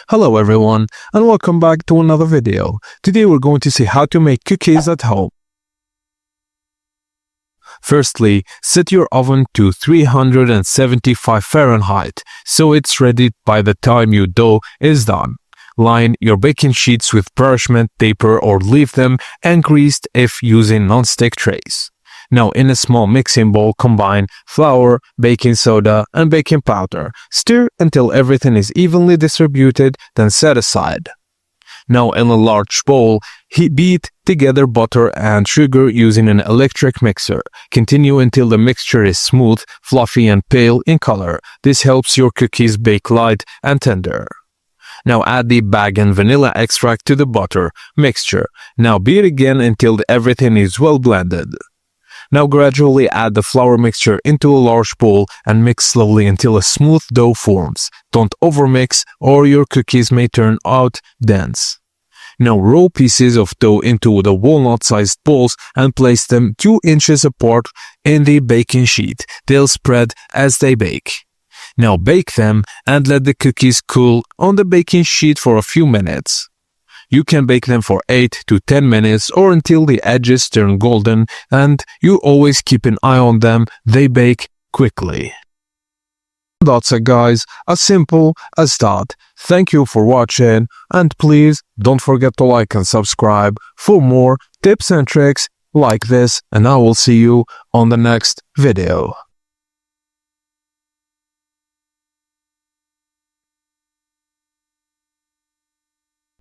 Hello everyone and welcome back to another video. Today we're going to see how to make cookies at home. Firstly, set your oven to 375 Fahrenheit so it's ready by the time your dough is done. Line your baking sheets with parchment paper or leave them greased if using non-stick trays. Now in a small mixing bowl, combine flour, baking soda, and baking powder. Stir until everything is evenly distributed, then set aside. Now in a large bowl, beat together butter and sugar using an electric mixer. Continue until the mixture is smooth, fluffy, and pale in color. This helps your cookies bake light and tender. Now add the bag and vanilla extract to the butter mixture. Now beat again until everything is well blended. Now gradually add the flour mixture into a large bowl and mix slowly until a smooth dough forms. Don't overmix or your cookies may turn out dense. Now roll pieces of dough into the walnut-sized balls and place them 2 inches apart in the baking sheet. They'll spread as they bake. Now bake them and let the cookies cool on the baking sheet for a few minutes. You can bake them for 8 to 10 minutes or until the edges turn golden, and you always keep an eye on them, they bake quickly. That's it guys, as simple as that. Thank you for watching and please don't forget to like and subscribe for more tips and tricks like this, and I will see you on the next video.